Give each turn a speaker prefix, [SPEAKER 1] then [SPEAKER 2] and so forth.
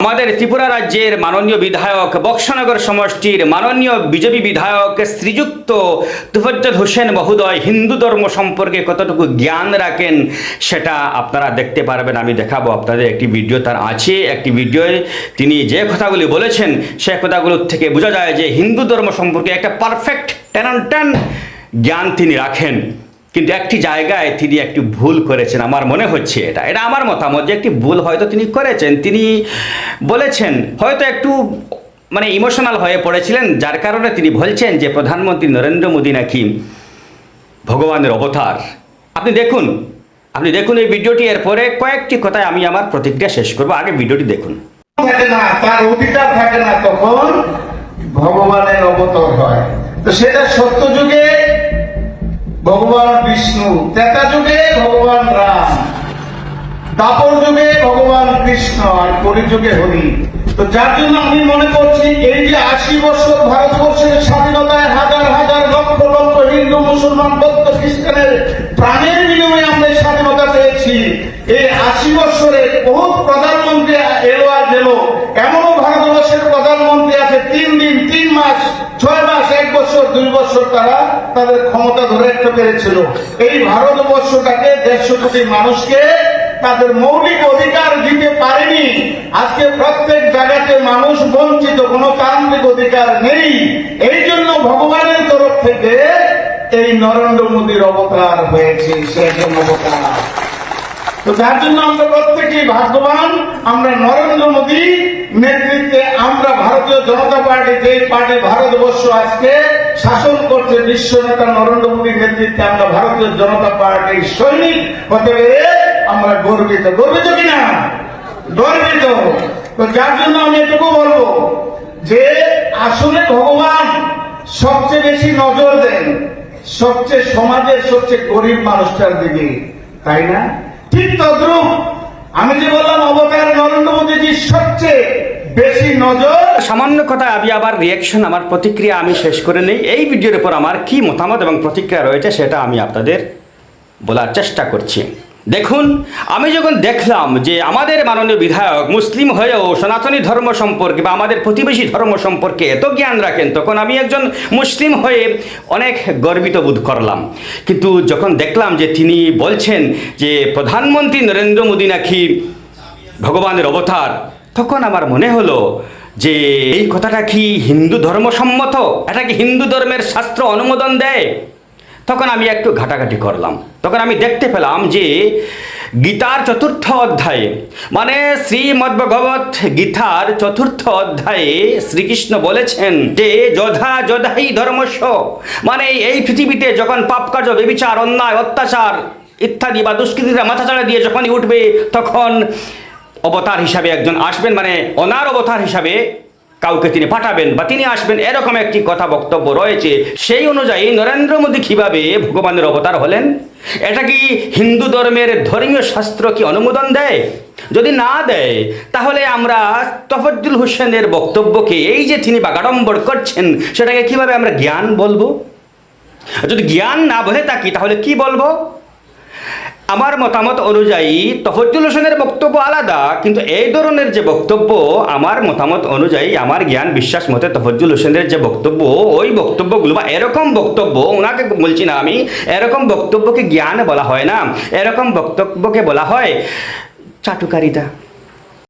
[SPEAKER 1] আমাদের ত্রিপুরা রাজ্যের মাননীয় বিধায়ক বক্সনগর সমষ্টির মাননীয় বিজেপি বিধায়ক শ্রীযুক্ত তোফাজ্জল হোসেন মহোদয় হিন্দু ধর্ম সম্পর্কে কতটুকু জ্ঞান রাখেন সেটা আপনারা দেখতে পারবেন। আমি দেখাবো আপনাদের একটি ভিডিও তার আছে। একটি ভিডিওয় তিনি যে কথাগুলি বলেছেন সে কথাগুলোর থেকে বোঝা যায় যে হিন্দু ধর্ম সম্পর্কে একটা পারফেক্ট টেন জ্ঞান তিনি রাখেন। কিন্তু একটি জায়গায় তিনি একটি ভুল করেছেন আমার মনে হচ্ছে, এটা আমার মতামত যে একটি ভুল হয়তো তিনি করেছেন। তিনি বলেছেন হয়তো একটু ইমোশনাল হয়ে পড়েছিলেন, যার কারণে তিনি বলছেন যে প্রধানমন্ত্রী নরেন্দ্র মোদী নাকি ভগবানের অবতার। আপনি দেখুন এই ভিডিওটি, এরপরে কয়েকটি কথায় আমি আমার প্রতিক্রিয়া শেষ করব। আগে ভিডিওটি দেখুন।
[SPEAKER 2] থাকে না, তার অধিকার থাকে না, তখন ভগবানের অবতার হয়। তো সেটা সত্য যুগে ভগবান বিষ্ণু, ত্রেতা যুগে ভগবান রাম, দাপর যুগে ভগবান কৃষ্ণ, আর কলিযুগে হরি। তো যার জন্য আমি মনে করছি এই যে 80 বছর ভারতবর্ষের স্বাধীনতায় হাজার হাজার লক্ষ লক্ষ হিন্দু মুসলমান বৌদ্ধ খ্রিস্টানের প্রাণের বিনিময়ে আমরা স্বাধীনতা পেয়েছি। এই 80 বছরে বহু প্রধানমন্ত্রী এলো আর গেল, এমনও ভারতবর্ষের প্রধানমন্ত্রী আছে 3 দিন 3 মাস 6 মাস 1 বছর 2 বছর তারা তাদের ক্ষমতা ধরে রাখতে পেরেছিল। এই ভারতবর্ষটাকে 150 কোটি মানুষকে তাদের মৌলিক অধিকার দিতে পারেনি। আজকে প্রত্যেক জায়গাতে মানুষ বঞ্চিত, গণতান্ত্রিক অধিকার নেই। এই জন্য ভগবানের তরফ থেকে এই নরেন্দ্র মোদীর অবতার হয়েছে, সেরকম অবতার। তো যার জন্য আমরা প্রত্যেকেই ভাগ্যবান, আমরা নরেন্দ্র মোদী নেতৃত্বে আমরা ভারতীয় জনতা পার্টি, যে পার্টি ভারতবর্ষ আজকে শাসন করছে, বিশ্ব নেতা নরেন্দ্র মোদীর নেতৃত্বে আমরা ভারতীয় জনতা পার্টির সৈনিক হতে পেরে আমরা গর্বিত কিনা? গর্বিত। তো যার জন্য আমি এটুকু বলবো যে আসলে ভগবান সবচেয়ে বেশি নজর দেন সমাজের সবচেয়ে গরিব মানুষটার দিকে, তাই না? ঠিক তদ্রুপ আমি যে বললাম অবতার নরেন্দ্র মোদীজি সবচেয়ে বেশি নজর।
[SPEAKER 1] সামান্য কথা আমি আবার রিয়াকশন, আমার প্রতিক্রিয়া আমি শেষ করে নেই। এই ভিডিওর উপর আমার কি মতামত এবং প্রতিক্রিয়া রয়েছে সেটা আমি আপনাদের বলার চেষ্টা করছি। দেখুন, আমি যখন দেখলাম যে আমাদের মাননীয় বিধায়ক মুসলিম হয়েও সনাতনী ধর্ম সম্পর্কে বা আমাদের প্রতিবেশী ধর্ম সম্পর্কে এত জ্ঞান রাখেন, তখন আমি একজন মুসলিম হয়ে অনেক গর্বিত বোধ করলাম। কিন্তু যখন দেখলাম যে তিনি বলছেন যে প্রধানমন্ত্রী নরেন্দ্র মোদী নাকি ভগবানের অবতার, তখন আমার মনে হলো যে এই কথাটা কি হিন্দু ধর্মসম্মত? এটা কি হিন্দু ধর্মের শাস্ত্র অনুমোদন দেয়? তখন আমি একটু ঘাটাঘাটি করলাম, তখন আমি দেখতে পেলাম যে গীতার 4th অধ্যায়ে, শ্রীমদ্ভগবত গীতার 4th অধ্যায়ে শ্রীকৃষ্ণ বলেছেন যে যথা যথাই ধর্মস্য, এই পৃথিবীতে যখন পাপ কার্য, ব্যভিচার, অন্যায়, অত্যাচার ইত্যাদি বা দুষ্কৃতিরা মাথাচাড়া দিয়ে যখনই উঠবে, তখন অবতার হিসাবে একজন আসবেন, অনার অবতার হিসাবে কাউকে তিনি পাঠাবেন বা তিনি আসবেন, এরকম একটি কথা বক্তব্য রয়েছে। সেই অনুযায়ী নরেন্দ্র মোদী কিভাবে ভগবানের অবতার হলেন? এটা কি হিন্দু ধর্মের ধর্মীয় শাস্ত্র কি অনুমোদন দেয়? যদি না দেয়, তাহলে আমরা তোফাজ্জল হোসেনের বক্তব্যকে, এই যে তিনি বাগাড়ম্বর করছেন, সেটাকে কিভাবে আমরা জ্ঞান বলবো? যদি জ্ঞান না বলে থাকি তাহলে কি বলবো? আমার মতামত অনুযায়ী তোফাজ্জল হোসেনের বক্তব্য আলাদা, কিন্তু এই ধরনের যে বক্তব্য, আমার মতামত অনুযায়ী, আমার জ্ঞান বিশ্বাস মতে তোফাজ্জল হোসেনের যে বক্তব্য, ওই বক্তব্যগুলো বা এরকম বক্তব্য, ওনাকে বলছি না আমি, এরকম বক্তব্যকে জ্ঞান বলা হয় না, এরকম বক্তব্যকে বলা হয় চাটুকারিতা।